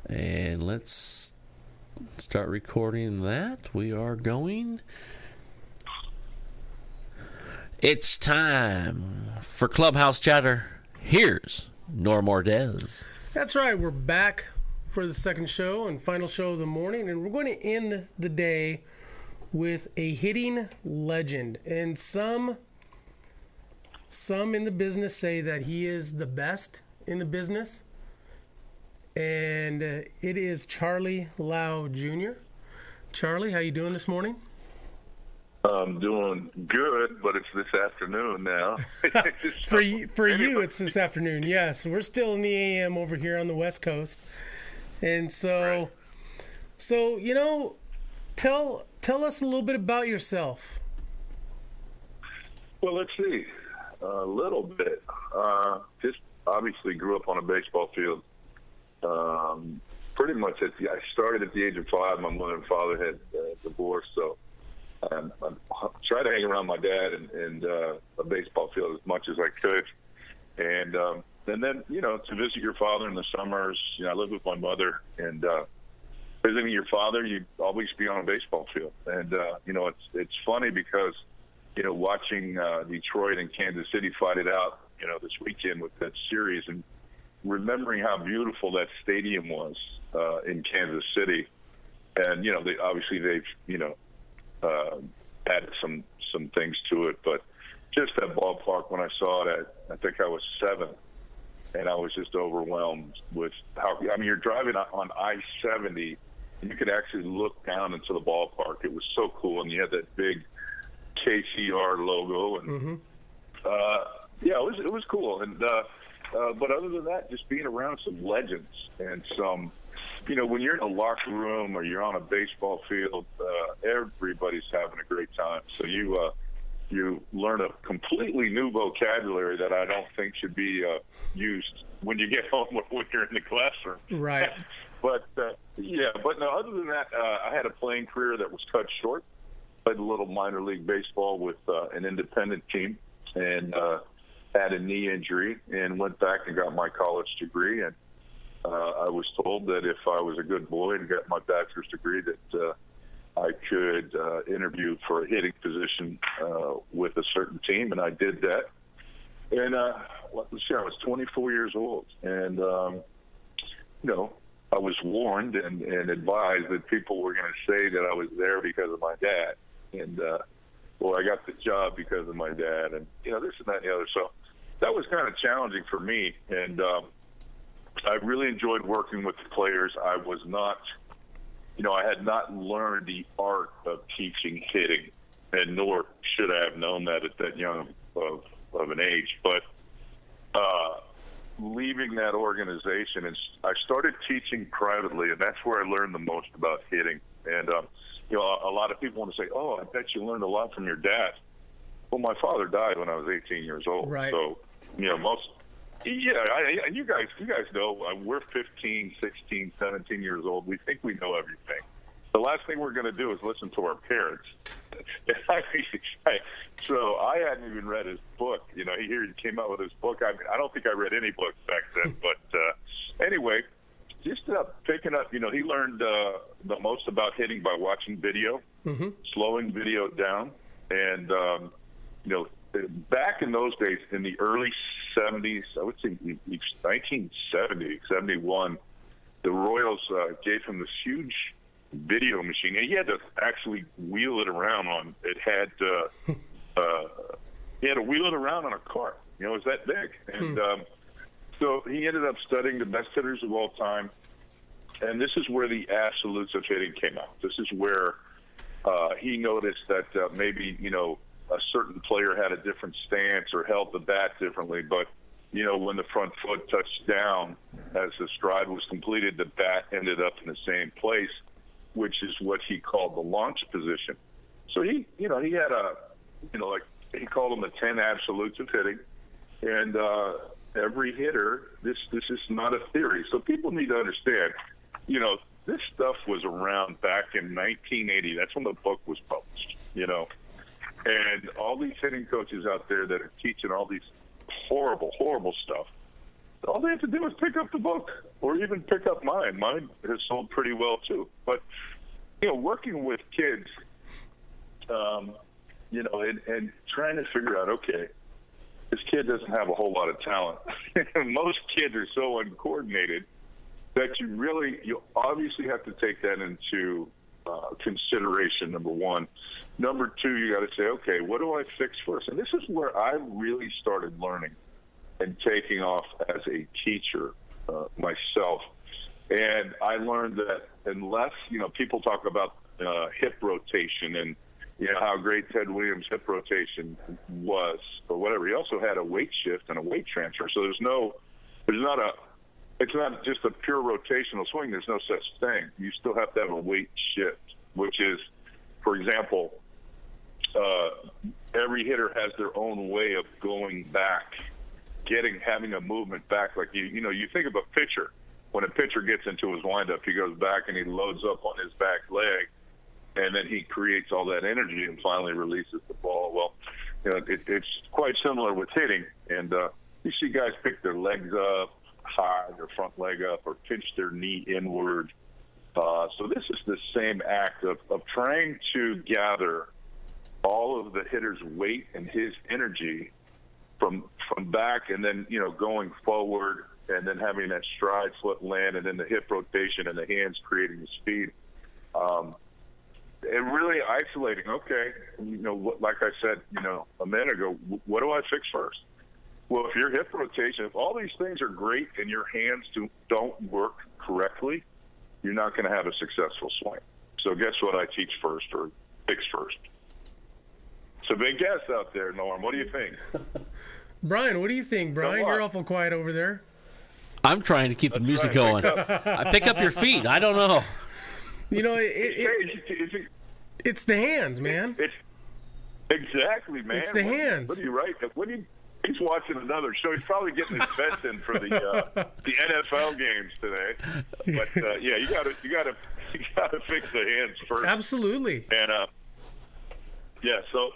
And let's start recording that. We are going. It's time for Clubhouse Chatter. Here's Norm Ordez. That's right. We're back for the second show and final show of the morning, and we're going to end the day with a hitting legend. And some in the business say that he is the best in the business. And it is Charley Lau Jr. Charlie, how you doing this morning? I'm doing good, but it's this afternoon now. For you, it's this afternoon. Yes, we're still in the AM over here on the West Coast, and so you know, tell us a little bit about yourself. Well, let's see, a little bit. Just obviously grew up on a baseball field. Pretty much I started at the age of 5. My mother and father had divorced, so I tried to hang around my dad and a baseball field as much as I could. And then, you know, to visit your father in the summers, you know, I lived with my mother, and visiting your father, you'd always be on a baseball field. And, you know, it's funny because, you know, watching Detroit and Kansas City fight it out, you know, this weekend with that series, and remembering how beautiful that stadium was in Kansas City. And, you know, they've, you know, added some things to it, but just that ballpark, when I saw it I think I was 7, and I was just overwhelmed with how, I mean, you're driving on I-70, and you could actually look down into the ballpark. It was so cool, and you had that big KCR logo, and yeah, it was cool. And but other than that, just being around some legends and some, you know, when you're in a locker room or you're on a baseball field, everybody's having a great time. So you learn a completely new vocabulary that I don't think should be used when you get home when you're in the classroom. Right. But yeah, but no, other than that, I had a playing career that was cut short. Played a little minor league baseball with an independent team, and had a knee injury and went back and got my college degree. And I was told that if I was a good boy and got my bachelor's degree, that I could interview for a hitting position with a certain team, and I did that. And let's see, I was 24 years old, and you know, I was warned and advised that people were going to say that I was there because of my dad, and well, I got the job because of my dad, and you know, this and that and the other. So that was kind of challenging for me, and I really enjoyed working with the players. I was not, you know, I had not learned the art of teaching hitting, and nor should I have known that at that young of an age. But leaving that organization, and I started teaching privately, and that's where I learned the most about hitting. And you know, a lot of people want to say, "Oh, I bet you learned a lot from your dad." Well, my father died when I was 18 years old. Right. So, you know, and you guys know, we're 15, 16, 17 years old. We think we know everything. The last thing we're going to do is listen to our parents. So I hadn't even read his book. You know, he came out with his book. I don't think I read any books back then. But anyway, just picking up, you know, he learned the most about hitting by watching video, slowing video down. And, you know, back in those days, in the early 70s, I would say 1970, 71, the Royals gave him this huge video machine. And he had to actually wheel it around he had to wheel it around on a cart. You know, it was that big. And so he ended up studying the best hitters of all time. And this is where the absolutes of hitting came out. This is where he noticed that maybe, you know, a certain player had a different stance or held the bat differently, but you know, when the front foot touched down as the stride was completed, the bat ended up in the same place, which is what he called the launch position. So he had like he called them the 10 absolutes of hitting, and every hitter, this is not a theory. So people need to understand, you know, this stuff was around back in 1980. That's when the book was published, you know. And all these hitting coaches out there that are teaching all these horrible, horrible stuff, all they have to do is pick up the book. or even pick up mine. Mine has sold pretty well too. But working with kids, and trying to figure out, okay, this kid doesn't have a whole lot of talent. Most kids are so uncoordinated that you obviously have to take that into consideration, number one. Number two, you got to say, okay, what do I fix first? And this is where I really started learning and taking off as a teacher myself. And I learned that unless, people talk about hip rotation and, how great Ted Williams' hip rotation was or whatever. He also had a weight shift and a weight transfer. So it's not just a pure rotational swing. There's no such thing. You still have to have a weight shift, which is, for example, every hitter has their own way of going back, having a movement back. Like, you think of a pitcher. When a pitcher gets into his windup, he goes back and he loads up on his back leg, and then he creates all that energy and finally releases the ball. Well, it's quite similar with hitting. And you see guys pick their legs up high, their front leg up, or pinch their knee inward. So this is the same act of trying to gather all of the hitter's weight and his energy from back, and then going forward, and then having that stride foot land, and then the hip rotation and the hands creating the speed. And really isolating, okay, like I said, a minute ago, what do I fix first? Well, if your hip rotation, if all these things are great and your hands don't work correctly, you're not going to have a successful swing. So guess what I teach first or fix first? It's a big guess out there, Norm. What do you think? Brian, what do you think? Brian, you're awful quiet over there. I'm trying to keep the music going. I pick up your feet. I don't know. It's the hands, man. Exactly, man. It's the hands. What are you right? He's watching another show. He's probably getting his bets in for the NFL games today. But you gotta fix the hands first. Absolutely. And so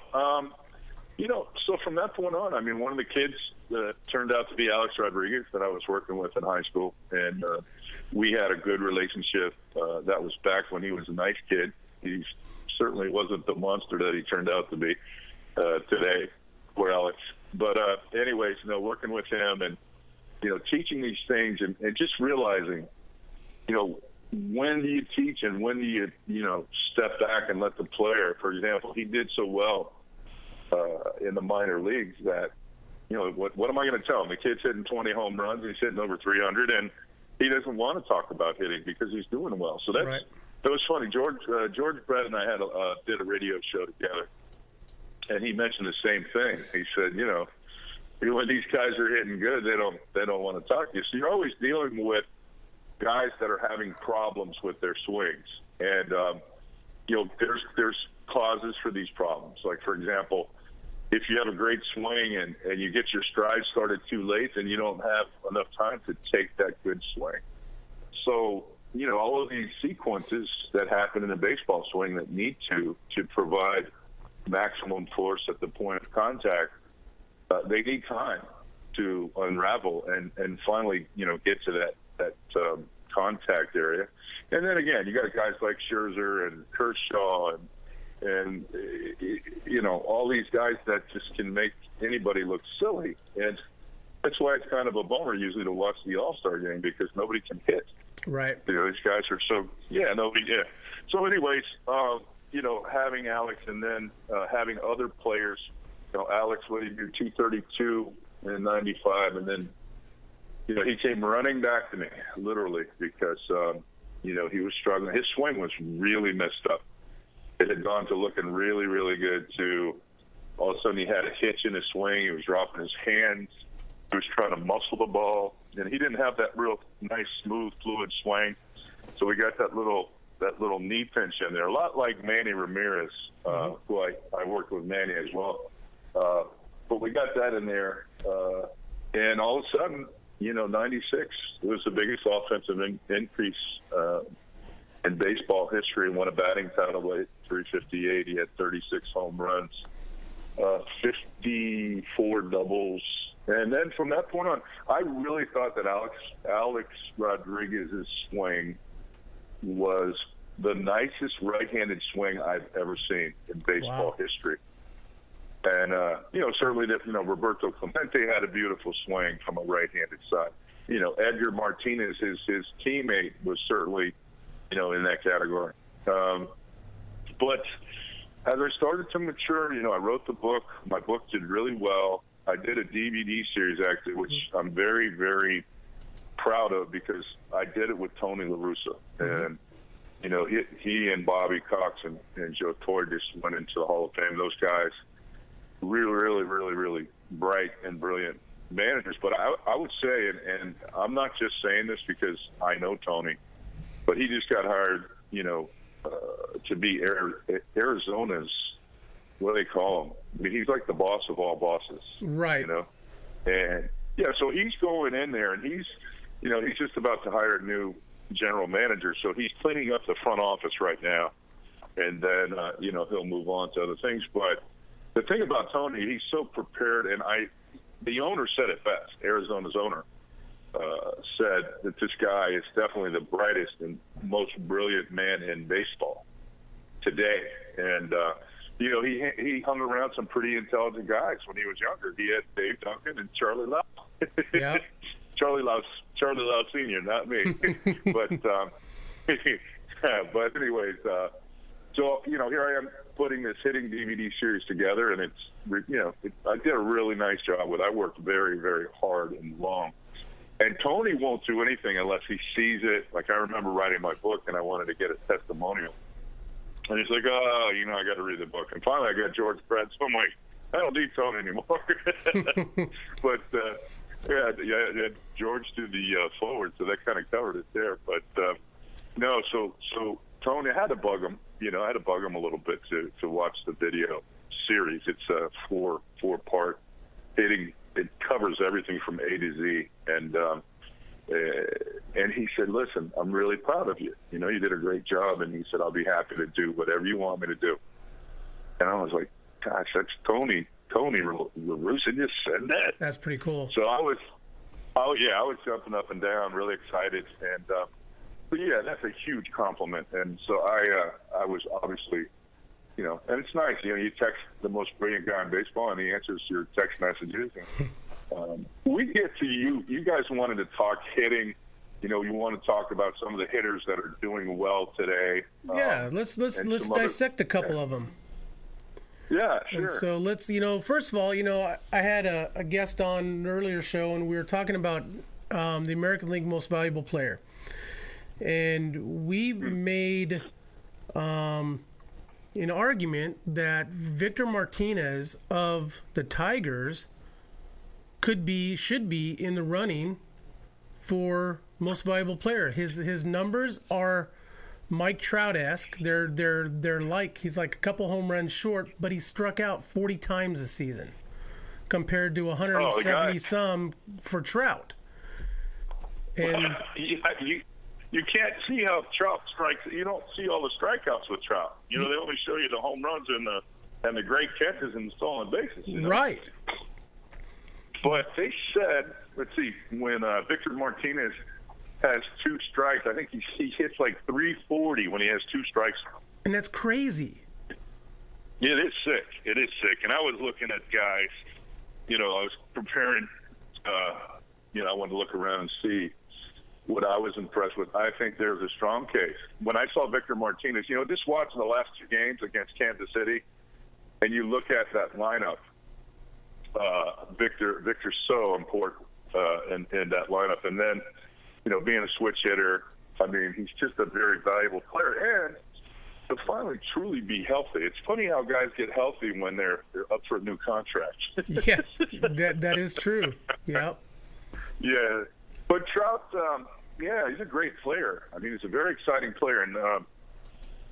from that point on, I mean, one of the kids turned out to be Alex Rodriguez that I was working with in high school, and we had a good relationship. That was back when he was a nice kid. He certainly wasn't the monster that he turned out to be today, poor Alex. But anyways, working with him and, teaching these things and just realizing, when do you teach and when do you, step back and let the player, for example, he did so well in the minor leagues that, what am I going to tell him? The kid's hitting 20 home runs, he's hitting over 300, and he doesn't want to talk about hitting because he's doing well. So that was funny. George Brett and I did a radio show together, and he mentioned the same thing. He said, when these guys are hitting good, they don't want to talk to you. So you're always dealing with guys that are having problems with their swings, and there's causes for these problems. Like, for example, if you have a great swing and you get your stride started too late, then you don't have enough time to take that good swing. So, all of these sequences that happen in a baseball swing that need to provide maximum force at the point of contact, they need time to unravel and finally, get to that contact area. And then again, you got guys like Scherzer and Kershaw and all these guys that just can make anybody look silly. And that's why it's kind of a bummer usually to watch the All-Star game, because nobody can hit. Right. These guys are so, nobody. So anyways, having Alex and then having other players, Alex, what did he do, 232 in 95, and then, he came running back to me, literally, because, he was struggling. His swing was really messed up. It had gone to looking really, really good to all of a sudden he had a hitch in his swing. He was dropping his hands. He was trying to muscle the ball, and he didn't have that real nice, smooth, fluid swing. So we got that little knee pinch in there, a lot like Manny Ramirez, who I worked with Manny as well. But we got that in there, and all of a sudden, 96 was the biggest offensive increase in baseball history, and won a batting title at 358. He had 36 home runs, 54 doubles, And then from that point on, I really thought that Alex Rodriguez's swing was the nicest right-handed swing I've ever seen in baseball history. And, certainly that, Roberto Clemente had a beautiful swing from a right-handed side. Edgar Martinez, his teammate, was certainly, in that category. But as I started to mature, I wrote the book. My book did really well. I did a DVD series, actually, which I'm very, very proud of because I did it with Tony La Russa. And, he and Bobby Cox and Joe Torre just went into the Hall of Fame. Those guys, really, really, really, really bright and brilliant managers. But I would say, and I'm not just saying this because I know Tony, but he just got hired, to be Arizona's, what do they call him? I mean, he's like the boss of all bosses. Right. And, so he's going in there, and he's just about to hire a new general manager. So he's cleaning up the front office right now. And then, he'll move on to other things. But the thing about Tony, he's so prepared, and the owner said it best. Arizona's owner said that this guy is definitely the brightest and most brilliant man in baseball today. And he hung around some pretty intelligent guys when he was younger. He had Dave Duncan and Charlie Lau. Yeah. Charlie Lau Sr., not me. But anyways, so here I am putting this hitting DVD series together, and it's I did a really nice job with it. I worked very, very hard and long. And Tony won't do anything unless he sees it. Like, I remember writing my book, and I wanted to get a testimonial. And he's like, I got to read the book. And finally, I got George Brett. So I'm like, I don't need Tony anymore. But, George did the forward, so that kind of covered it there. But, no, so Tony, I had to bug him. I had to bug him a little bit to watch the video series. It's a four-part hitting. It covers everything from A to Z. And he said, listen, I'm really proud of you. You did a great job. And he said, I'll be happy to do whatever you want me to do. And I was like, gosh, that's Tony La Russa just said that. That's pretty cool. So I was jumping up and down, really excited. And, but yeah, that's a huge compliment. And so I was obviously, and it's nice, you text the most brilliant guy in baseball and he answers your text messages. And, we get to you guys wanted to talk hitting. You want to talk about some of the hitters that are doing well today. Yeah, let's dissect a couple of them. Yeah, sure. And so let's, first of all, I had a guest on an earlier show, and we were talking about the American League Most Valuable Player. And we made an argument that Victor Martinez of the Tigers should be in the running for Most Valuable Player. His numbers are Mike Trout-esque. They're like, he's like a couple home runs short, but he struck out 40 times this season compared to 170 some for Trout. And you can't see how Trout strikes. You don't see all the strikeouts with Trout. They only show you the home runs and the great catches and the stolen bases. Right. But they said, let's see, when Victor Martinez has 2 strikes, I think he hits like 340 when he has 2 strikes. And that's crazy. It is sick. It is sick. And I was looking at guys, I was preparing, I wanted to look around and see what I was impressed with. I think there's a strong case. When I saw Victor Martinez, just watching the last 2 games against Kansas City, and you look at that lineup, Victor's so important in that lineup. And then, being a switch hitter, I mean, he's just a very valuable player. And to finally truly be healthy. It's funny how guys get healthy when they're up for a new contract. Yeah, that is true. Yep. Yeah. But Trout, he's a great player. I mean, he's a very exciting player. And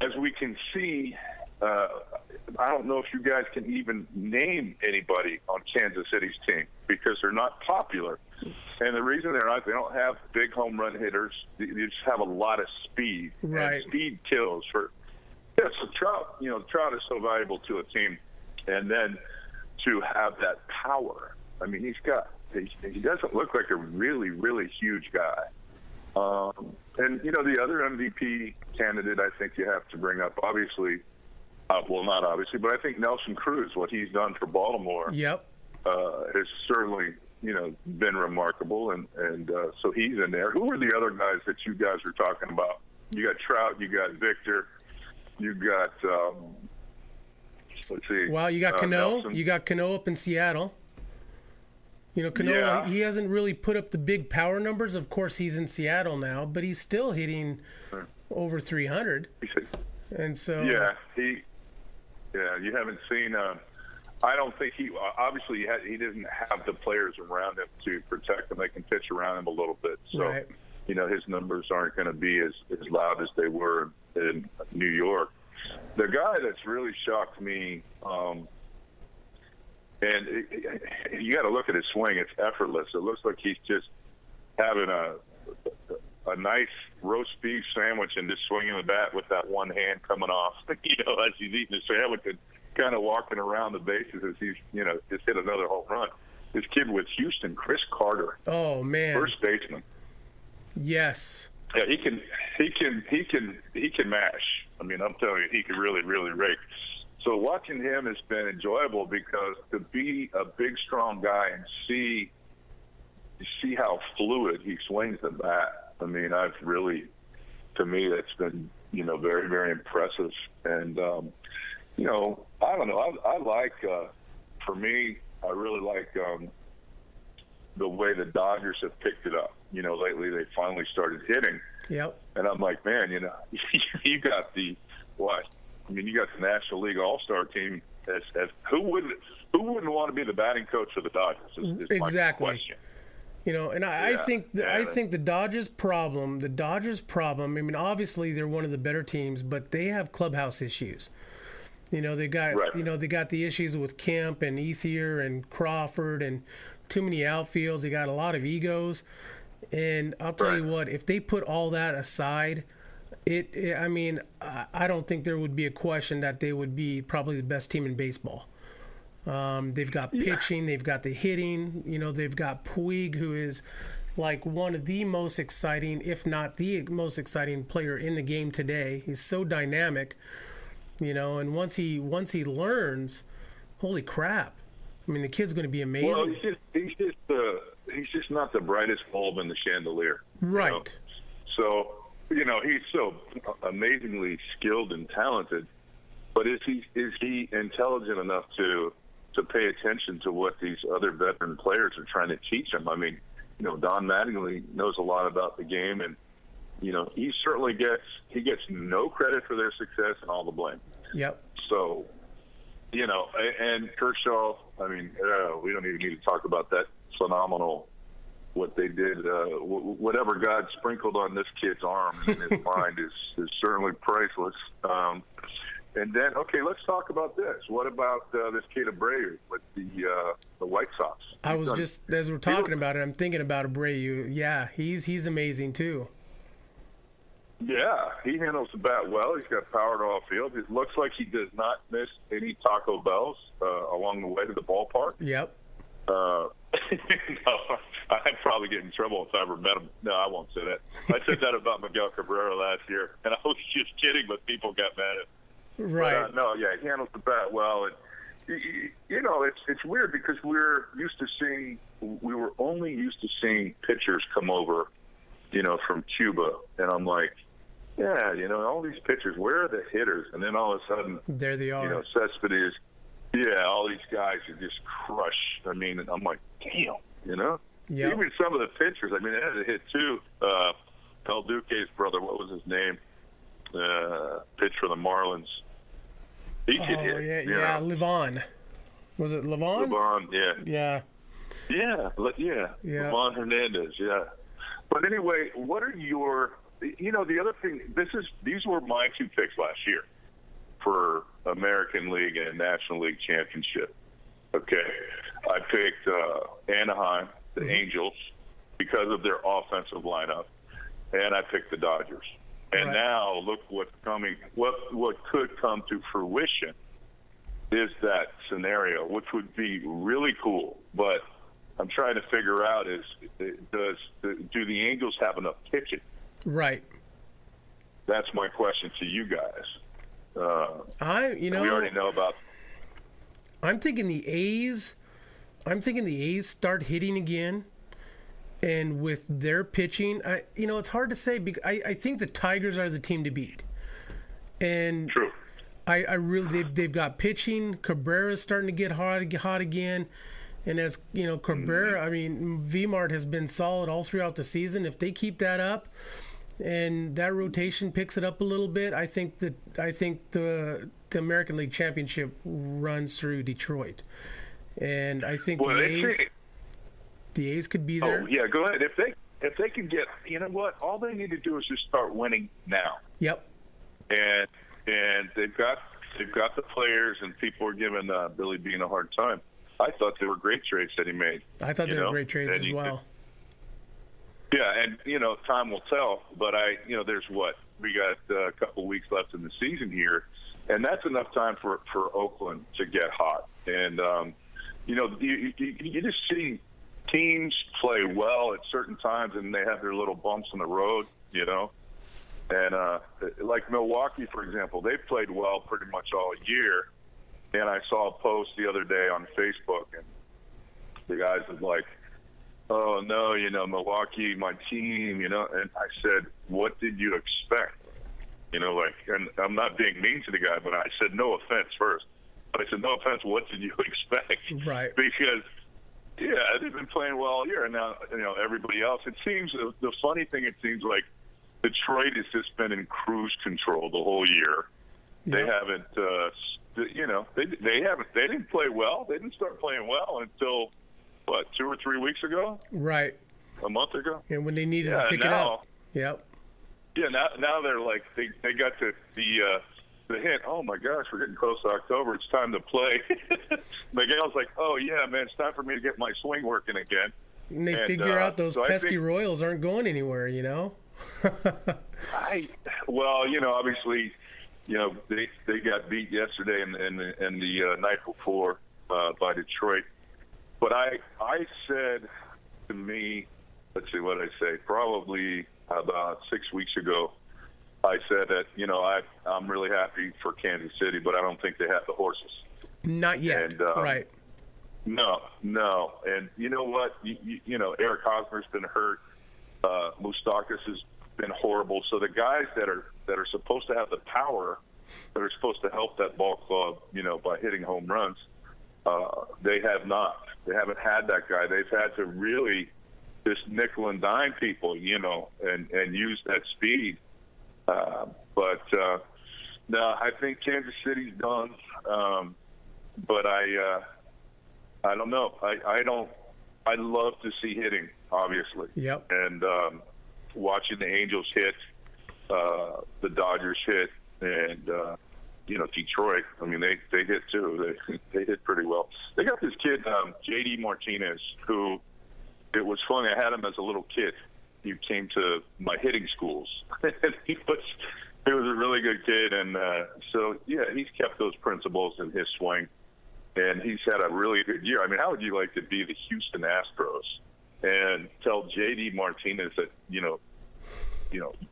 as we can see, I don't know if you guys can even name anybody on Kansas City's team because they're not popular. And the reason they're not, they don't have big home run hitters. They just have a lot of speed. Right. And speed kills. So Trout is so valuable to a team. And then to have that power. I mean, he's got he doesn't look like a really, really huge guy. And, the other MVP candidate I think you have to bring up, obviously, well, not obviously, but I think Nelson Cruz, what he's done for Baltimore, has certainly, been remarkable. And so he's in there. Who are the other guys that you guys are talking about? You got Trout, you got Victor, you got, let's see. Wow, you got Cano. Nelson. You got Cano up in Seattle. Cano, he hasn't really put up the big power numbers. Of course, he's in Seattle now, but he's still hitting over 300. And so you haven't seen. I don't think obviously he didn't have the players around him to protect him. They can pitch around him a little bit, so right. His numbers aren't going to be as loud as they were in New York. The guy that's really shocked me. And you got to look at his swing. It's effortless. It looks like he's just having a nice roast beef sandwich and just swinging the bat with that one hand coming off, as he's eating his sandwich and kind of walking around the bases as he's, just hit another home run. This kid with Houston, Chris Carter. Oh, man. First baseman. Yes. Yeah, he can mash. I mean, I'm telling you, he can really, really rake. So watching him has been enjoyable because to be a big, strong guy and see how fluid he swings the bat. I mean, to me, that's been, very, very impressive. And, I don't know. I like, for me, I really like the way the Dodgers have picked it up. Lately they finally started hitting. Yep. And I'm like, man, you got the what? I mean, you got the National League All-Star team. As who wouldn't want to be the batting coach of the Dodgers? Is exactly. My question. And I think the Dodgers problem. I mean, obviously they're one of the better teams, but they have clubhouse issues. They got they got the issues with Kemp and Ethier and Crawford and too many outfields. They got a lot of egos, and I'll tell you what, if they put all that aside, I mean, I don't think there would be a question that they would be probably the best team in baseball. They've got pitching, they've got the hitting, they've got Puig, who is like one of the most exciting, if not the most exciting player in the game today. He's so dynamic, and once he learns, holy crap. I mean, the kid's going to be amazing. Well, he's just not the brightest bulb in the chandelier. Right. So, he's so amazingly skilled and talented, but is he intelligent enough to pay attention to what these other veteran players are trying to teach him? I mean, Don Mattingly knows a lot about the game, and he certainly gets no credit for their success and all the blame. Yep. So, and Kershaw, I mean, we don't even need to talk about that phenomenal what they did. Whatever God sprinkled on this kid's arm and his mind is certainly priceless. And then, okay, let's talk about this. What about this kid Abreu with the White Sox? I was just, as we're talking about it, I'm thinking about Abreu. Yeah, he's amazing too. Yeah, he handles the bat well. He's got power to all field. It looks like he does not miss any Taco Bells along the way to the ballpark. Yep. No, I'd probably get in trouble if I ever met him. No, I won't say that. I said that about Miguel Cabrera last year, and I was just kidding, but people got mad at me. Right. But, no, yeah, he handles the bat well. And, it's weird because we were only used to seeing pitchers come over, from Cuba. And I'm like, yeah, all these pitchers, where are the hitters? And then all of a sudden, there they are. Cespedes, all these guys are just crushed. I mean, I'm like, damn, Yep. Even some of the pitchers, I mean, they had to hit too. Pel Duque's brother, what was his name? Pitched for the Marlins. He could hit. Yeah, Levon. Was it Levon? Levon, Yeah. Yeah. Levon Hernandez, yeah. But anyway, what are your, the other thing, these were my two picks last year for American League and National League Championship. Okay. I picked Anaheim, the Angels, because of their offensive lineup, and I picked the Dodgers. And now look what's coming. What could come to fruition is that scenario, which would be really cool. But I'm trying to figure out is do the Angels have enough pitching? Right. That's my question to you guys. We already know about. I'm thinking the A's. Start hitting again, and with their pitching, it's hard to say. Because I think the Tigers are the team to beat, and True. I really they've got pitching. Cabrera's starting to get hot again, and as you know, Cabrera. I mean, V-Mart has been solid all throughout the season. If they keep that up, and that rotation picks it up a little bit, I think the American League Championship runs through Detroit, and I think the A's could be there. Oh yeah, go ahead. If they can get, you know what, all they need to do is just start winning now. Yep. And they've got the players, and people are giving Billy Beane a hard time. I thought they were great trades that he made. I thought they were great trades as well. Yeah, and time will tell. But we got a couple weeks left in the season here, and that's enough time for Oakland to get hot. And you just see teams play well at certain times, and they have their little bumps in the road. And like Milwaukee, for example, they've played well pretty much all year. And I saw a post the other day on Facebook, and the guys was like, "Oh no, Milwaukee, my team, And I said, "What did you expect?" And I'm not being mean to the guy, but I said, "No offense first." But I said, "No offense. What did you expect?" Right. Because they've been playing well all year, and now everybody else. It seems the funny thing. It seems like Detroit has just been in cruise control the whole year. Yep. They haven't, they didn't play well. They didn't start playing well until, 2 or 3 weeks ago? Right. A month ago? And when they needed to pick it up. Yep. Yeah, now they're like, they got the hint, oh my gosh, we're getting close to October, it's time to play. Miguel's like, oh yeah, man, it's time for me to get my swing working again. And they figure out those pesky Royals aren't going anywhere, Obviously, they got beat yesterday and the night before by Detroit. But I said to me, let's see what I say, probably about 6 weeks ago, I said that, I'm really happy for Kansas City, but I don't think they have the horses. Not yet, and, right. No. And you know what? Eric Hosmer's been hurt. Moustakas has been horrible. So the guys that are supposed to have the power, that are supposed to help that ball club, by hitting home runs, they have not. They haven't had that guy. They've had to really just nickel and dime people, and use that speed. But no, I think Kansas City's done. But I don't know. I love to see hitting, obviously. Yep. And watching the Angels hit, the Dodgers hit, and Detroit. I mean, they hit too. They hit pretty well. They got this kid, J.D. Martinez, who, it was funny. I had him as a little kid. He came to my hitting schools. he was a really good kid, and he's kept those principles in his swing, and he's had a really good year. I mean, how would you like to be the Houston Astros and tell J.D. Martinez that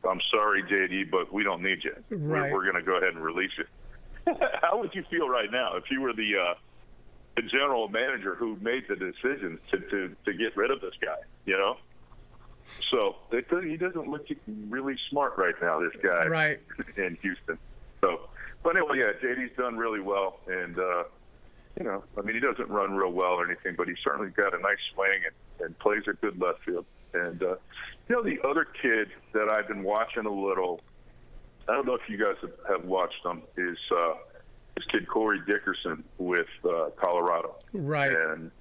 I'm sorry, J.D., but we don't need you. Right. We're going to go ahead and release you. How would you feel right now if you were the general manager who made the decision to get rid of this guy? So he doesn't look really smart right now, this guy, right, in Houston. So, but anyway, JD's done really well, and he doesn't run real well or anything, but he's certainly got a nice swing and plays a good left field. And the other kid that I've been watching a little, I don't know if you guys have watched him, is this kid Corey Dickerson with Colorado. Right. And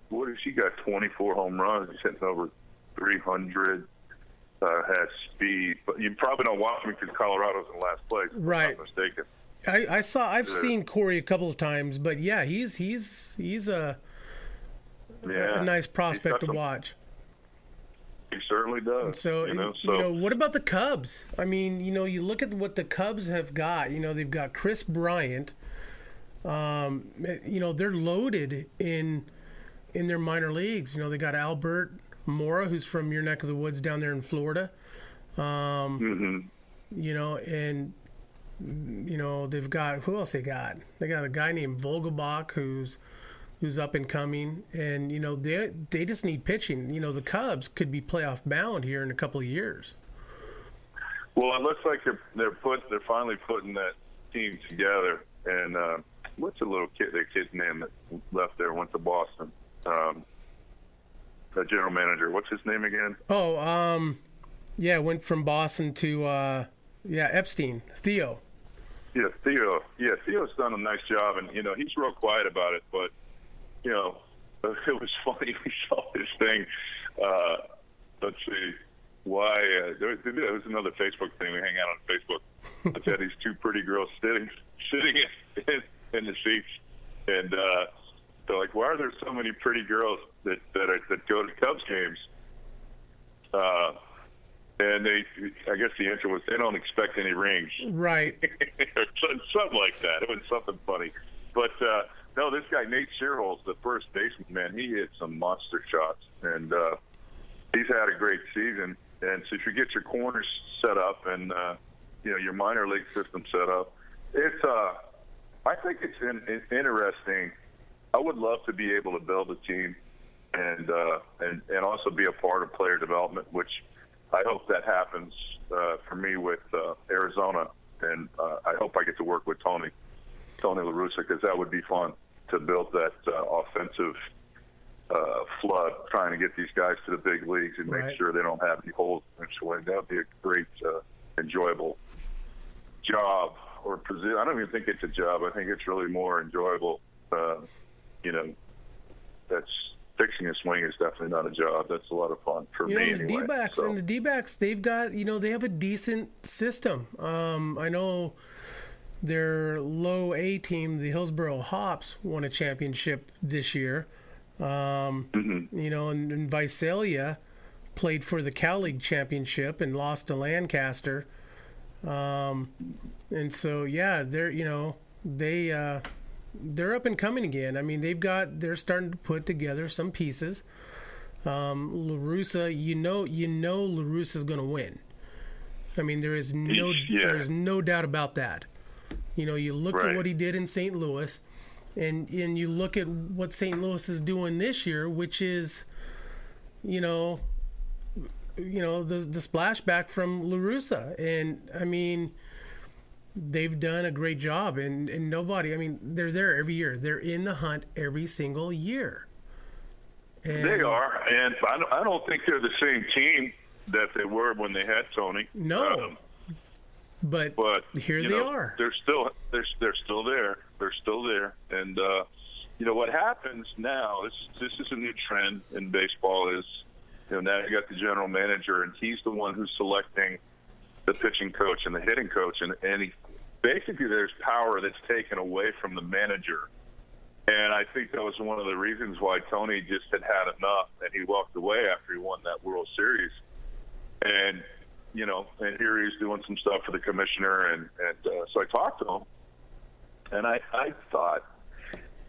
what has he got? 24 home runs. He's hitting over 300, has speed, but you probably don't watch him because Colorado's in last place. Right. If I'm not I've mistaken. I've seen Corey a couple of times, but yeah, he's a nice prospect to watch. He certainly does. So, what about the Cubs? I mean, you look at what the Cubs have got. They've got Chris Bryant. They're loaded in in their minor leagues. You know, they got Albert Mora, who's from your neck of the woods down there in Florida. You know, and you know, they've got, who else they got? They got a guy named Vogelbach who's up and coming, and you know, they just need pitching. You know, the Cubs could be playoff bound here in a couple of years. Well, it looks like they're finally putting that team together. And what's the kid's name that left there, went to Boston? The general manager. What's his name again? Yeah, went from Boston to Epstein. Theo. Yeah, Theo. Yeah, Theo's done a nice job, and you know, he's real quiet about it. But you know, it was funny. We saw this thing. Let's see. Why? There was another Facebook thing. We hang out on Facebook. It's had these two pretty girls sitting in the seats, and they're like, "Why are there so many pretty girls that go to Cubs games?" And I guess the answer was they don't expect any rings, right? Or something like that. It was something funny, but no, this guy Nate Shearholz, the first baseman, man, he hit some monster shots, and he's had a great season. And so if you get your corners set up and you know, your minor league system set up, it's I think it's interesting. I would love to be able to build a team and also be a part of player development, which I hope that happens for me with Arizona, and I hope I get to work with Tony La Russa, because that would be fun to build that offensive flood, trying to get these guys to the big leagues and make sure they don't have any holes eventually. That would be a great, enjoyable job or position. I don't even think it's a job. I think it's really more enjoyable. You know, that's fixing a swing is definitely not a job. That's a lot of fun for me anyway. And the D-backs, they've got, you know, they have a decent system. I know their low A team, the Hillsboro Hops, won a championship this year. You know, and Visalia played for the Cal League Championship and lost to Lancaster. And so, yeah, they're up and coming again. I mean, they're starting to put together some pieces. La Russa, you know La Russa's going to win. I mean, there's no doubt about that. You know, you look at what he did in St. Louis, and you look at what St. Louis is doing this year, which is, you know, the splashback from La Russa. And I mean, they've done a great job, and nobody, I mean, they're there every year. They're in the hunt every single year. And they are, and I don't think they're the same team that they were when they had Tony. No, but here they are. They're still there. They're still there, and you know what happens now? This is a new trend in baseball. Is, you know, now you got the general manager, and he's the one who's selecting the pitching coach and the hitting coach, and he, basically there's power that's taken away from the manager. And I think that was one of the reasons why Tony just had enough, and he walked away after he won that World Series. And, you know, and here he's doing some stuff for the commissioner, and so I talked to him, and I thought,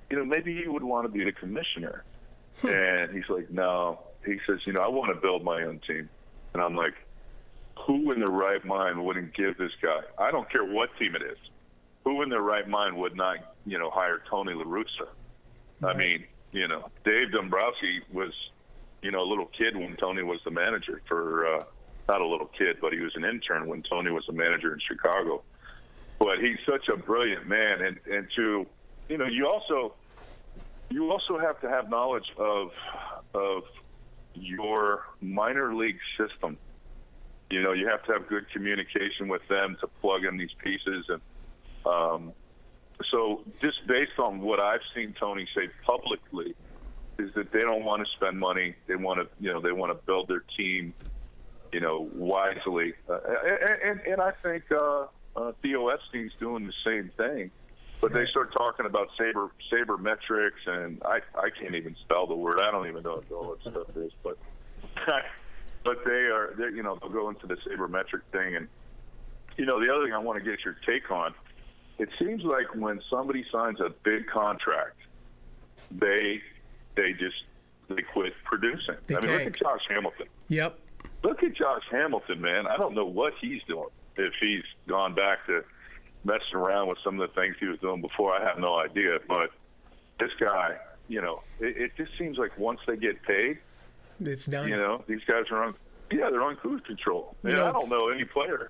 you know, maybe he would want to be the commissioner. And he's like, no. He says, you know, I want to build my own team. And I'm like, who in their right mind wouldn't give this guy? I don't care what team it is. Who in their right mind would not, you know, hire Tony La Russa? I mean, you know, Dave Dombrowski was, you know, a little kid when Tony was the manager for, not a little kid, but he was an intern when Tony was the manager in Chicago. But he's such a brilliant man. And to, you know, you also have to have knowledge of your minor league system. You know, you have to have good communication with them to plug in these pieces. And so just based on what I've seen Tony say publicly is that they don't want to spend money. They want to, you know, they want to build their team, you know, wisely. And I think Theo Epstein's doing the same thing. But they start talking about sabermetrics, and I can't even spell the word. I don't even know what that stuff is. But they're you know, they'll go into the sabermetric thing. And, you know, the other thing I want to get your take on, it seems like when somebody signs a big contract, they just they quit producing. Look at Josh Hamilton. Yep. Look at Josh Hamilton, man. I don't know what he's doing. If he's gone back to messing around with some of the things he was doing before, I have no idea. But this guy, it just seems like once they get paid, it's done. These guys are they're on cruise control. I don't know any player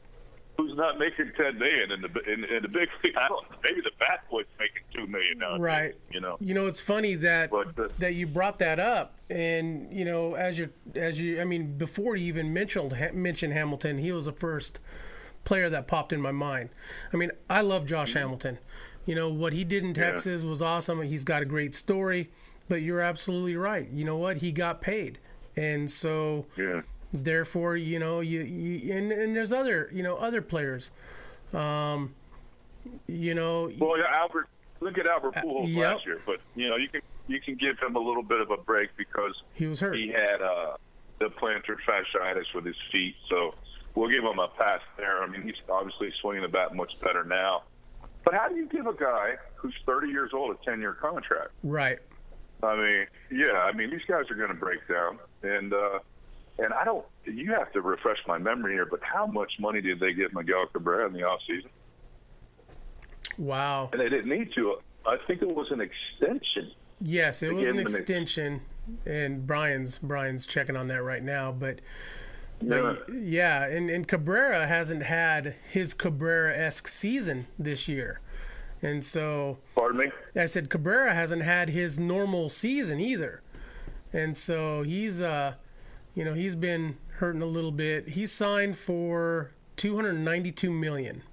who's not making $10 million in the big league. Maybe the Bat Boy's making $2 million now. Right. It's funny that that you brought that up, and before you even mentioned Hamilton, he was the first player that popped in my mind. I love Josh Hamilton. What he did in Texas was awesome. He's got a great story, but you're absolutely right. You know what? He got paid, and so. Yeah. Therefore, and there's other players. Well, Albert. Look at Albert Pujols last year, but you can give him a little bit of a break because he was hurt. He had the plantar fasciitis with his feet, so we'll give him a pass there. He's obviously swinging the bat much better now. But how do you give a guy who's 30 years old a 10-year contract? Right. These guys are going to break down, and I don't. You have to refresh my memory here, but how much money did they give Miguel Cabrera in the offseason? Wow. And they didn't need to. I think it was an extension. Yes, it was an extension, and Brian's checking on that right now. But and Cabrera hasn't had his Cabrera-esque season this year. And so... Pardon me? I said Cabrera hasn't had his normal season either. And so he's... he's been hurting a little bit. He's signed for $292 million.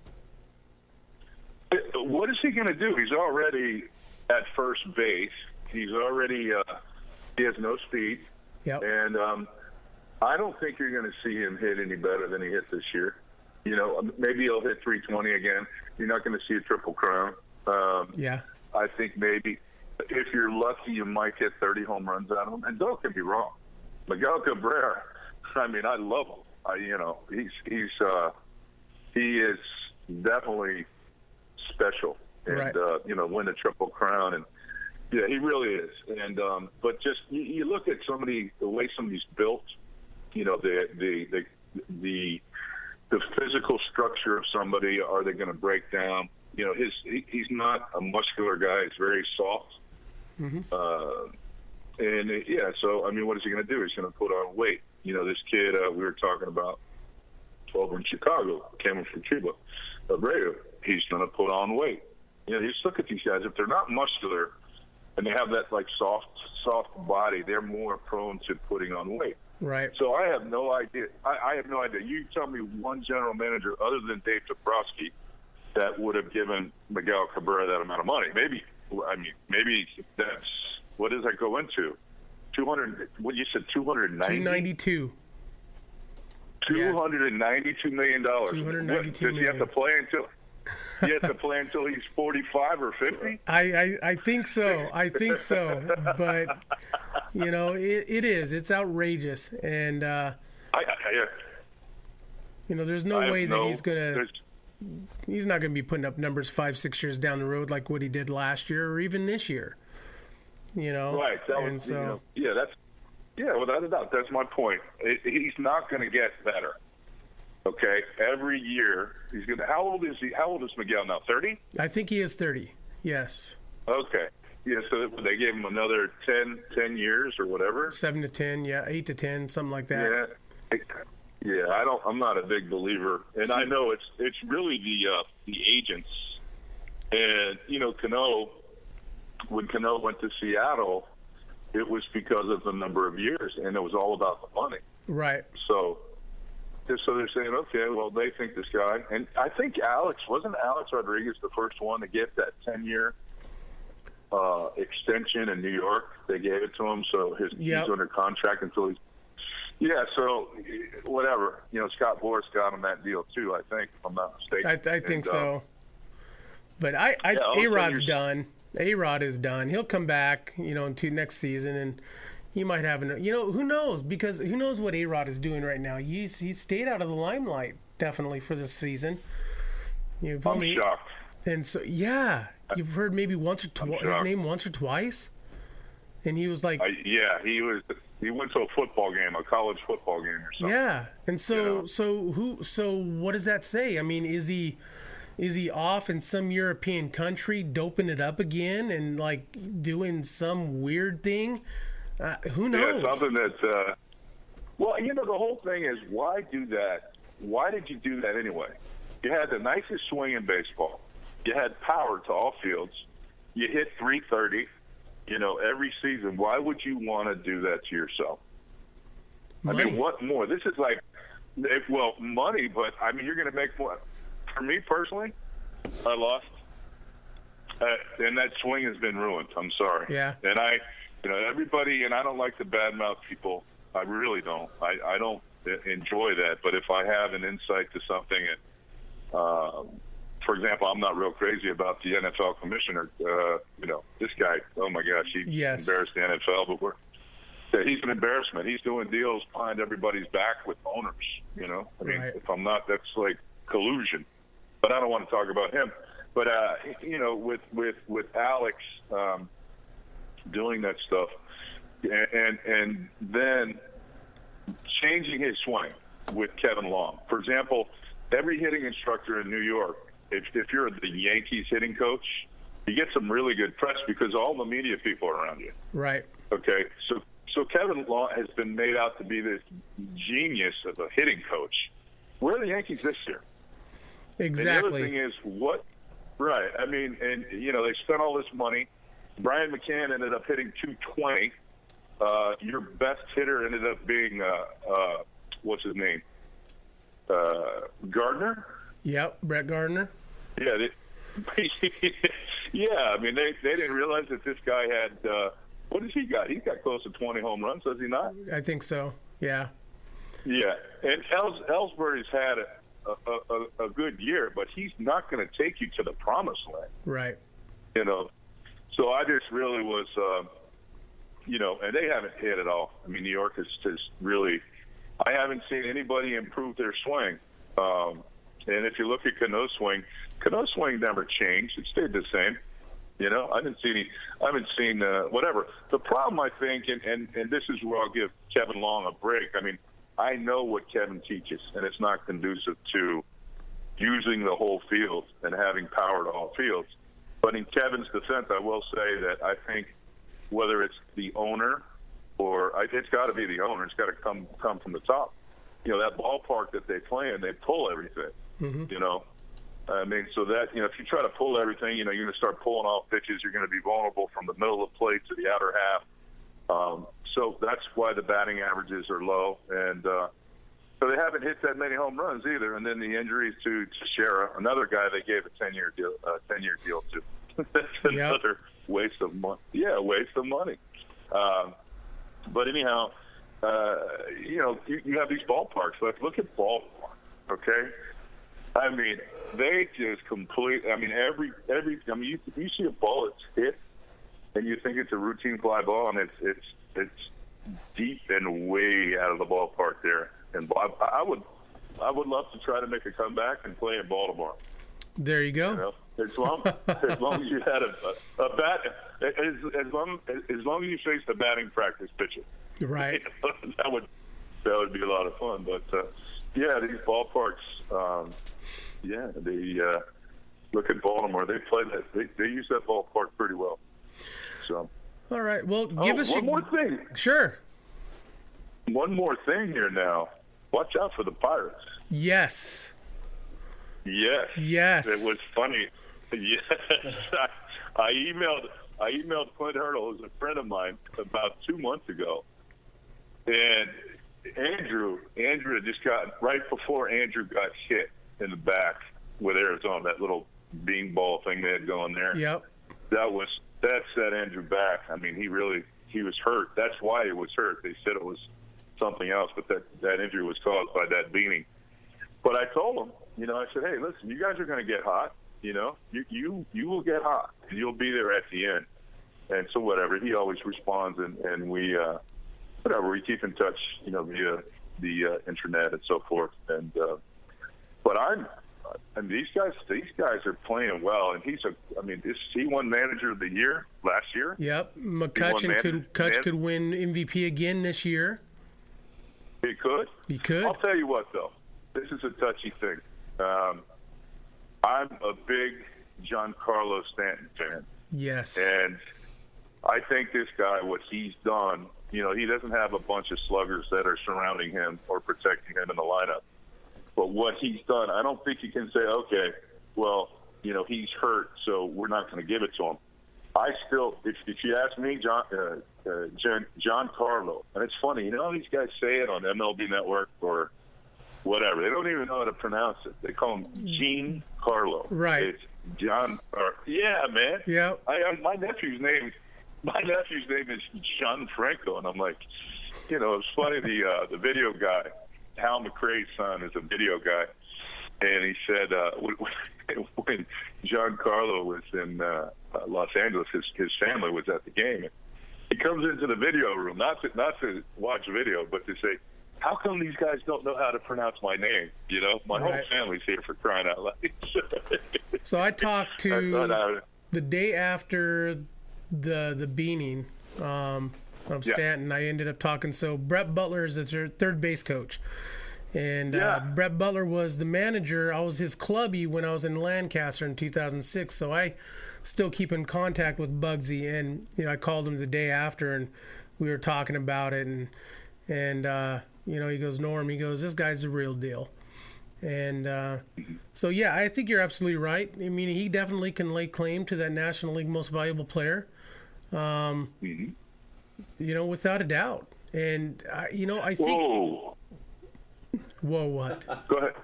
What is he going to do? He's already at first base. He's already he has no speed. Yep. And I don't think you're going to see him hit any better than he hit this year. Maybe he'll hit 320 again. You're not going to see a triple crown. I think maybe if you're lucky, you might get 30 home runs out of him. And don't get me wrong. Miguel Cabrera, I love him. He is definitely special, and right. Win a triple crown, and he really is. And but just you look at the way somebody's built, the physical structure of somebody. Are they going to break down? He's not a muscular guy. He's very soft. Mm-hmm. And so what is he going to do? He's going to put on weight. This kid we were talking about over in Chicago, came from Cuba, Abreu. He's going to put on weight. You just look at these guys. If they're not muscular and they have that soft body, they're more prone to putting on weight. Right. So I have no idea. I have no idea. You tell me one general manager other than Dave Dombrowski that would have given Miguel Cabrera that amount of money. Maybe that's. What does that go into? 200. What you said? 292. $292 million. $292 million. Does he have to play until? He has to play until he's 45 or 50. I think so. But it is. It's outrageous, and there's no way that he's not gonna be putting up numbers 5-6 years down the road like what he did last year or even this year. Right. Without a doubt, that's my point. He's not going to get better. Okay, every year he's going to. How old is he? How old is Miguel now? 30? I think he is 30. Yes. Okay. Yeah. So they gave him another 10 years or whatever. 7 to 10. Yeah. 8 to 10. Something like that. Yeah. I'm not a big believer, and I know it's really the agents, and Cano. When Cano went to Seattle, it was because of the number of years, and it was all about the money. Right. So they're saying, okay, well, they think this guy, and I think wasn't Alex Rodriguez the first one to get that 10-year extension in New York? They gave it to him, so he's under contract until he's. Yeah, so whatever. Scott Boras got him that deal too, I think, if I'm not mistaken. I think so. But A-Rod's done. A-Rod is done. He'll come back, into next season, and he might have who knows? Because who knows what A-Rod is doing right now? He stayed out of the limelight definitely for this season. I'm shocked. And so, you've heard maybe once or twice his name once or twice. And he was like, he went to a football game, a college football game or something. yeah. And so what does that say? I mean, is he off in some European country doping it up again and like doing some weird thing? Who knows? Yeah, something that well, the whole thing is, why do that? Why did you do that anyway? You had the nicest swing in baseball. You had power to all fields. You hit 330, every season. Why would you want to do that to yourself? Money. I mean, what more? This is like, money, but I mean, you're going to make more. For me personally, I lost, and that swing has been ruined. I'm sorry. Yeah. And everybody, and I don't like to badmouth people. I really don't. I don't enjoy that. But if I have an insight to something, and for example, I'm not real crazy about the NFL commissioner. This guy. Oh my gosh, he embarrassed the NFL. But he's an embarrassment. He's doing deals behind everybody's back with owners. I mean, Right. if I'm not, that's like collusion. But I don't want to talk about him. But with Alex doing that stuff, and then changing his swing with Kevin Long. For example, every hitting instructor in New York, if you're the Yankees hitting coach, you get some really good press because all the media people are around you. Right. Okay, so Kevin Long has been made out to be this genius of a hitting coach. Where are the Yankees this year? Exactly. And the other thing is what? Right. I mean, and they spent all this money. Brian McCann ended up hitting 220. Your best hitter ended up being what's his name? Gardner. Yep, Brett Gardner. Yeah. Yeah. I mean, they didn't realize that this guy had. What has he got? He's got close to 20 home runs, does he not? I think so. Yeah. Yeah. And Ellsbury's had a good year, but he's not going to take you to the promised land. Right. So I just really was, and they haven't hit at all. I mean, New York is just really, I haven't seen anybody improve their swing. And if you look at Cano's swing never changed. It stayed the same. I haven't seen whatever. The problem, I think, and this is where I'll give Kevin Long a break. I mean, I know what Kevin teaches, and it's not conducive to using the whole field and having power to all fields. But in Kevin's defense, I will say that I think whether it's the owner or it's got to be the owner, it's got to come from the top. That ballpark that they play in, they pull everything. Mm-hmm. I mean, so that if you try to pull everything, you're going to start pulling off pitches. You're going to be vulnerable from the middle of the plate to the outer half. So that's why the batting averages are low, and so they haven't hit that many home runs either. And then the injuries to Teixeira, another guy they gave a 10-year deal to. That's another waste of money. Yeah, waste of money. But anyhow, you have these ballparks. Like, look at Baltimore. Okay, I mean, they just complete. I mean, you see a ball that's hit, and you think it's a routine fly ball, and it's deep and way out of the ballpark there. And I would love to try to make a comeback and play in Baltimore. There you go. As long as you had a bat, as long as you faced a batting practice pitcher, Right. that would be a lot of fun. But these ballparks, they look at Baltimore. They play that. They use that ballpark pretty well. So. All right. Well, give us one more thing. Sure. One more thing here now. Watch out for the Pirates. Yes. Yes. Yes. It was funny. Yes. I emailed Clint Hurdle, who's a friend of mine, about 2 months ago. And Andrew just got, right before Andrew got hit in the back with Arizona, that little beanball thing they had going there. Yep. That set Andrew back. I mean, he was hurt. That's why he was hurt. They said it was something else, but that injury was caused by that beaning. But I told him, I said, hey, listen, you guys are going to get hot. You will get hot, and you'll be there at the end. And so whatever, he always responds, and we keep in touch, via the internet and so forth. And but and these guys are playing well, and he won Manager of the Year last year. Yep, McCutchen could win MVP again this year. He could. He could. I'll tell you what, though, this is a touchy thing. I'm a big Giancarlo Stanton fan. Yes. And I think this guy, what he's done, he doesn't have a bunch of sluggers that are surrounding him or protecting him in the lineup. But what he's done, I don't think you can say, okay, well, he's hurt, so we're not going to give it to him. I still, if you ask me, Giancarlo, and it's funny, these guys say it on MLB Network or whatever. They don't even know how to pronounce it. They call him Giancarlo. Right. It's John. Yeah, man. Yeah. My nephew's name is Gianfranco, and I'm like, it's funny. The video guy, Hal McRae's son, is a video guy, and he said when Giancarlo was in Los Angeles, his family was at the game. And he comes into the video room, not to watch video, but to say, how come these guys don't know how to pronounce my name? My whole family's here for crying out loud. So I talked to the day after the beaning of Stanton. I ended up talking. So Brett Butler is their third base coach. And Brett Butler was the manager. I was his clubby when I was in Lancaster in 2006. So I still keep in contact with Bugsy. And, I called him the day after and we were talking about it. And he goes, Norm, this guy's the real deal. And so, yeah, I think you're absolutely right. I mean, he definitely can lay claim to that National League Most Valuable Player, without a doubt. And, I think... Whoa, what? Go ahead.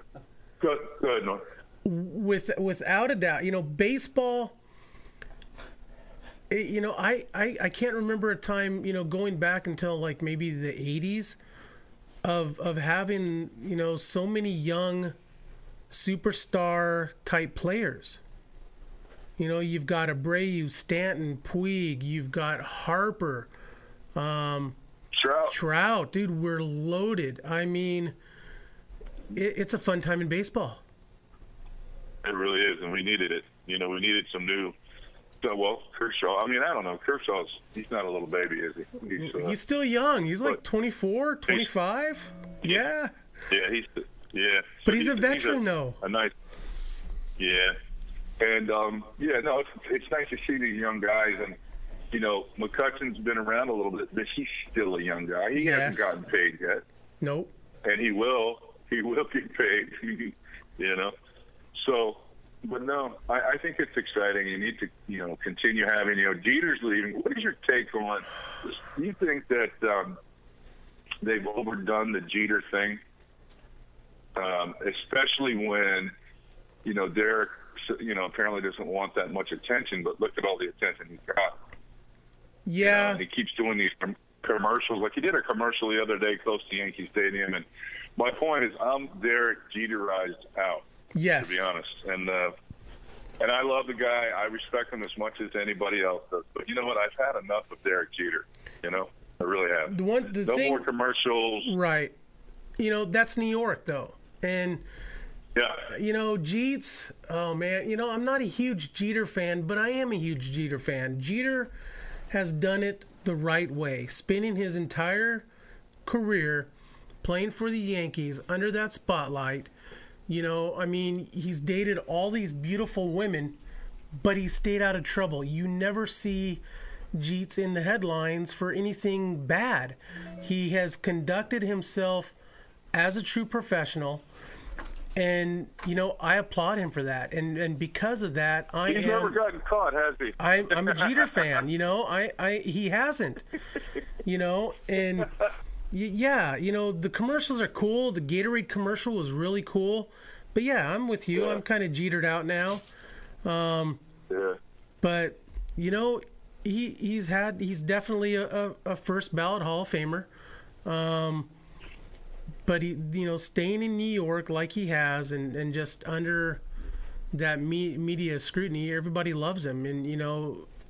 Go ahead, Norm. Without a doubt, baseball... I can't remember a time, going back until like maybe the 80s of having, so many young superstar type players. You've got Abreu, Stanton, Puig, you've got Harper, Trout. Dude, we're loaded. I mean, it's a fun time in baseball. It really is, and we needed it. We needed some new... Well, Kershaw, I don't know. He's not a little baby, is he? He's still young. He's like 24, 25. Yeah. Yeah, But he's a veteran, though. A nice... Yeah. And, it's nice to see these young guys. And, McCutchen's been around a little bit, but he's still a young guy. He hasn't gotten paid yet. Nope. And he will get paid, So... But no, I think it's exciting. You need to, continue having, Jeter's leaving. What is your take on, do you think that they've overdone the Jeter thing? Especially when, Derek, apparently doesn't want that much attention, but look at all the attention he's got. Yeah. And he keeps doing these commercials. Like he did a commercial the other day close to Yankee Stadium. And my point is I'm Derek Jeterized out. Yes. To be honest. And I love the guy. I respect him as much as anybody else does. But you know what? I've had enough of Derek Jeter. I really have. More commercials. Right. That's New York, though. And, Jeets, oh, man. I'm not a huge Jeter fan, but I am a huge Jeter fan. Jeter has done it the right way, spending his entire career playing for the Yankees under that spotlight. He's dated all these beautiful women, but he stayed out of trouble. You never see Jeets in the headlines for anything bad. He has conducted himself as a true professional, and, I applaud him for that. And because of that, He's never gotten caught, has he? I'm a Jeter fan, he hasn't, and... Yeah, the commercials are cool. The Gatorade commercial was really cool. But yeah, I'm with you. Yeah. I'm kind of Jetered out now. But he's definitely a first ballot Hall of Famer. But he, staying in New York like he has, and just under that media scrutiny, everybody loves him. And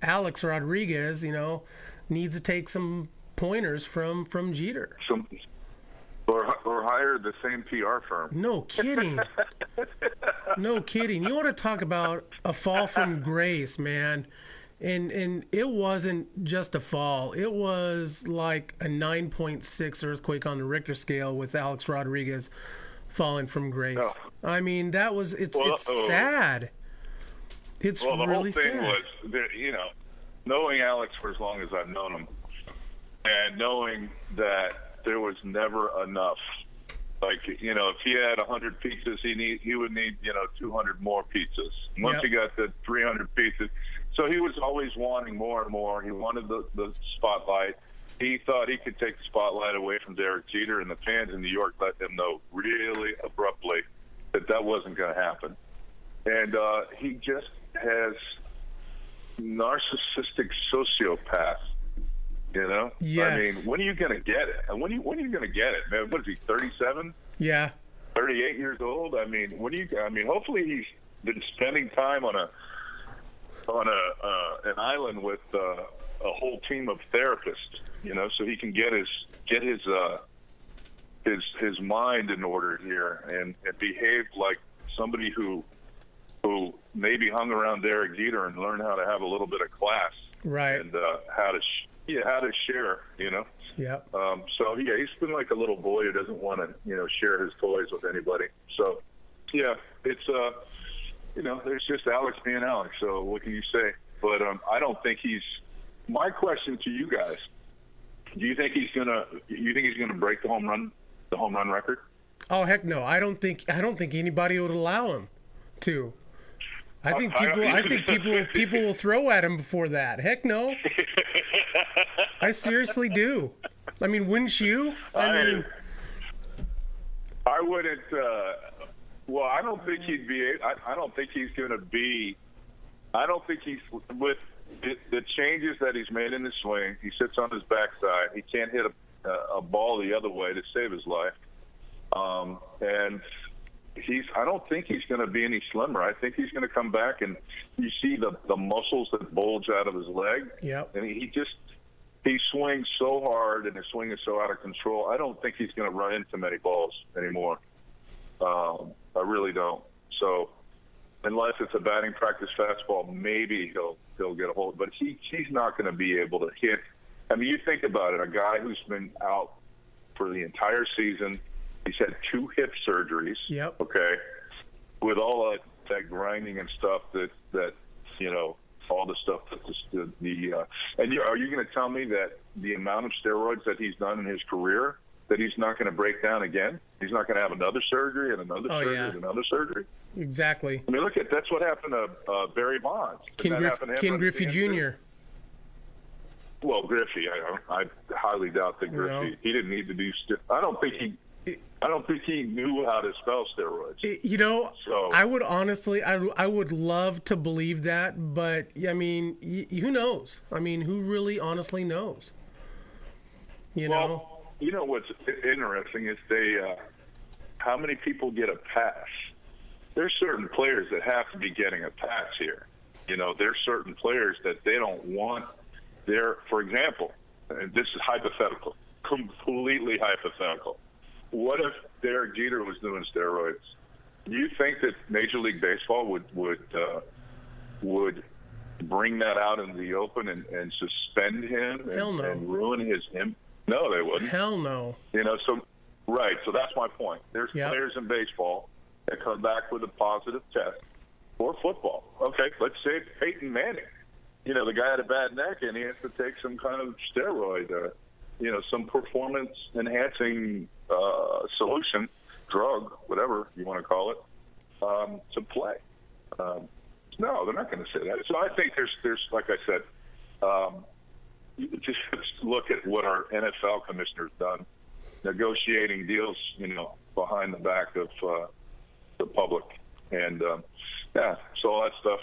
Alex Rodriguez, needs to take some pointers from Jeter. Or hire the same PR firm. No kidding. No kidding. You want to talk about a fall from grace, man. And it wasn't just a fall. It was like a 9.6 earthquake on the Richter scale with Alex Rodriguez falling from grace. Oh. I mean, it's sad. It's the really whole thing sad. was, knowing Alex for as long as I've known him, and knowing that there was never enough. Like, if he had 100 pizzas, he would need 200 more pizzas. Once he got to 300 pizzas, so he was always wanting more and more. He wanted the spotlight. He thought he could take the spotlight away from Derek Jeter, and the fans in New York let him know really abruptly that wasn't going to happen. And he just has narcissistic sociopath. Yes. I mean, when are you going to get it? And when are you going to get it, man? What is he, 37? Yeah. 38 years old? I mean, hopefully he's been spending time on an island with a whole team of therapists, so he can get his mind in order here and behave like somebody who maybe hung around Derek Jeter and learned how to have a little bit of class, right? And how to share, Yeah. So he's been like a little boy who doesn't want to share his toys with anybody. So yeah, it's there's just Alex being Alex. So what can you say? But I don't think he's. My question to you guys: do you think he's gonna break the home run record? Oh heck no! I don't think anybody would allow him to. I think people will throw at him before that. Heck no! I seriously do. I mean, wouldn't you? I wouldn't. Well, I don't think he'd be. I don't think he's going to be. I don't think he's with the changes that he's made in his swing. He sits on his backside. He can't hit a ball the other way to save his life. And I don't think he's going to be any slimmer. I think he's going to come back, and you see the muscles that bulge out of his leg. Yep. And he swings so hard, and his swing is so out of control. I don't think he's going to run into many balls anymore. I really don't. So unless it's a batting practice fastball, maybe he'll get a hold. But he's not going to be able to hit. I mean, you think about it, a guy who's been out for the entire season. He's had 2 hip surgeries. Yep. Okay. With all that grinding and stuff that all the stuff that are you going to tell me that the amount of steroids that he's done in his career, that he's not going to break down again? He's not going to have another surgery and another surgery and another surgery? Exactly. I mean, that's what happened to Barry Bonds. Ken Griffey Jr. Well, Griffey, I highly doubt that Griffey. He didn't need to do. I don't think he knew how to spell steroids. So, I would honestly, I would love to believe that, but I mean, who knows? I mean, who really honestly knows? Well, what's interesting is how many people get a pass? There's certain players that have to be getting a pass here. There's certain players that they don't want. For example, and this is hypothetical, completely hypothetical. What if Derek Jeter was doing steroids? Do you think that Major League Baseball would bring that out in the open and suspend him and ruin his image? No, they wouldn't. Hell no. So that's my point. There's players in baseball that come back with a positive test for football. Okay, let's say it's Peyton Manning. The guy had a bad neck and he has to take some kind of steroid, some performance-enhancing solution, drug, whatever you want to call it, to play. No, they're not going to say that. So I think there's like I said, just look at what our NFL commissioner's done, negotiating deals, behind the back of the public, and so all that stuff.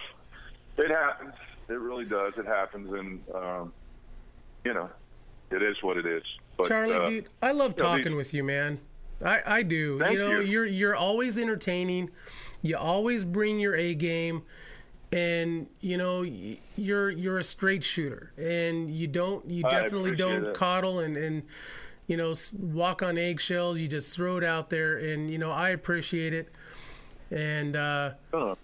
It happens. It really does. It happens, and it is what it is. But, Charlie, dude, I love talking with you, man. I do. Thank you. You're always entertaining. You always bring your A game, and you're a straight shooter, and you definitely don't coddle and walk on eggshells. You just throw it out there, and I appreciate it. And,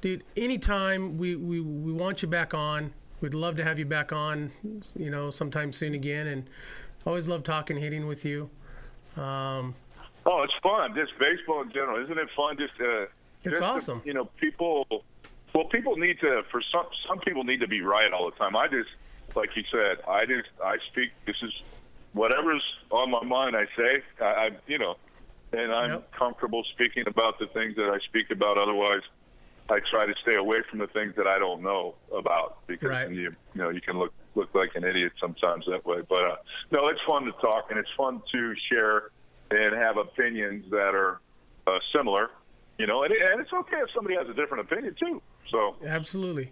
dude, anytime we want you back on. We'd love to have you back on, sometime soon again. And always love talking hitting with you. It's fun. Just baseball in general. Isn't it fun? It's awesome. People need to, for some people need to be right all the time. I just, like you said, I speak, this is whatever's on my mind I say, and I'm comfortable speaking about the things that I speak about. Otherwise, I try to stay away from the things that I don't know about, because you can look like an idiot sometimes that way. But no, it's fun to talk, and it's fun to share and have opinions that are similar. And it's okay if somebody has a different opinion too. So absolutely.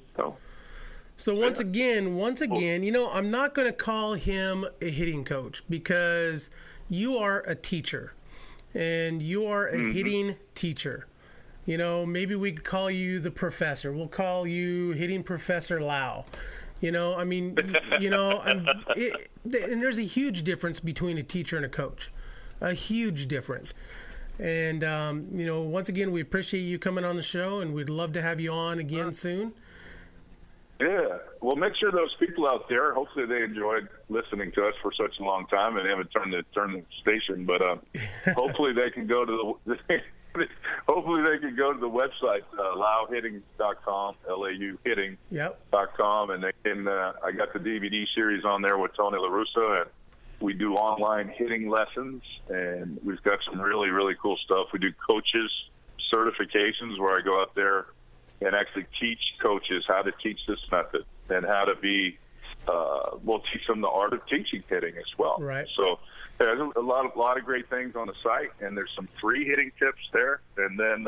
So once again, I'm not going to call him a hitting coach, because you are a teacher, and you are a hitting teacher. Maybe we could call you the professor. We'll call you Hitting Professor Lau. And there's a huge difference between a teacher and a coach. A huge difference. And, once again, we appreciate you coming on the show, and we'd love to have you on again soon. Yeah. Well, make sure those people out there, hopefully they enjoyed listening to us for such a long time and haven't turned the station. But hopefully they can go to the website, lauhitting.com, lauhitting.com, and they can. I got the DVD series on there with Tony La Russa, and we do online hitting lessons, and we've got some really, really cool stuff. We do coaches certifications where I go out there and actually teach coaches how to teach this method and how to be. We'll teach them the art of teaching hitting as well. Right. So there's a lot of great things on the site, and there's some free hitting tips there. And then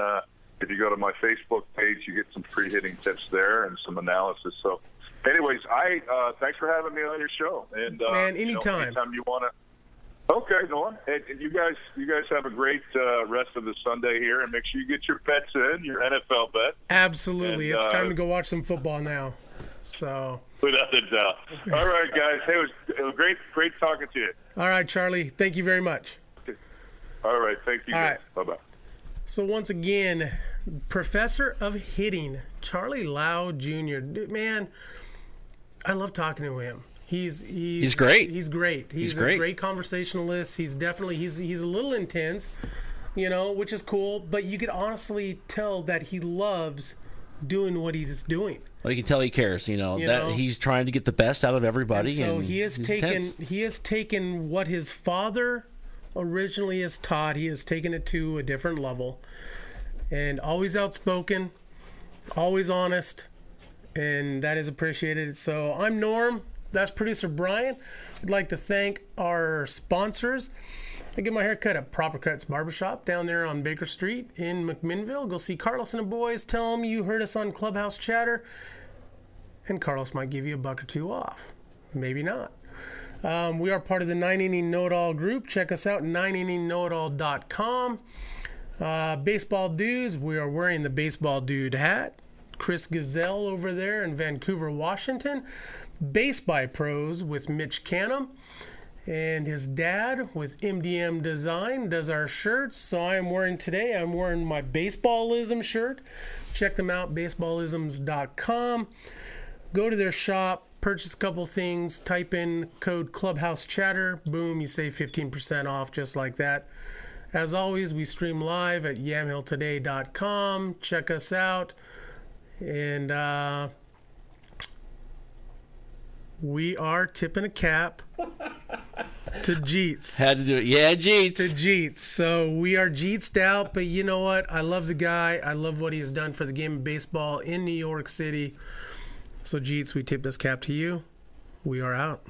if you go to my Facebook page, you get some free hitting tips there and some analysis. So, anyways, thanks for having me on your show. And man, anytime. Anytime you want to. Okay, Noah. And you guys have a great rest of the Sunday here, and make sure you get your bets in, your NFL bet. Absolutely. It's time to go watch some football now. So. Without a doubt. All right, guys. Hey, it was great talking to you. All right, Charlie. Thank you very much. All right. Thank you. All right. Bye-bye. So once again, Professor of Hitting, Charley Lau Jr. Dude, man, I love talking to him. He's great. He's great. He's a great conversationalist. He's a little intense, which is cool. But you could honestly tell that he loves doing what he's doing. Well, you can tell he cares. That he's trying to get the best out of everybody. And so and he has taken what his father originally has taught. He has taken it to a different level, and always outspoken, always honest, and that is appreciated. So I'm Norm. That's producer Brian. I'd like to thank our sponsors. I get my hair cut at Proper Cuts Barbershop down there on Baker Street in McMinnville. Go see Carlos and the boys. Tell them you heard us on Clubhouse Chatter, and Carlos might give you a buck or two off. Maybe not. We are part of the 9-Inning Know-It-All group. Check us out, 9inningnowitall.com. Baseball Dudes, we are wearing the Baseball Dude hat. Chris Gazelle over there in Vancouver, Washington. Base by Pros with Mitch Canham. And his dad with MDM Design does our shirts. So I'm wearing my Baseballism shirt. Check them out, baseballisms.com. Go to their shop, purchase a couple things, type in code Clubhouse Chatter. Boom, you save 15% off just like that. As always, we stream live at yamhilltoday.com. Check us out. And we are tipping a cap to Jeets. Had to do it. Yeah, Jeets. To Jeets. So we are Jeetsed out, but you know what? I love the guy. I love what he has done for the game of baseball in New York City. So Jeets, we tip this cap to you. We are out.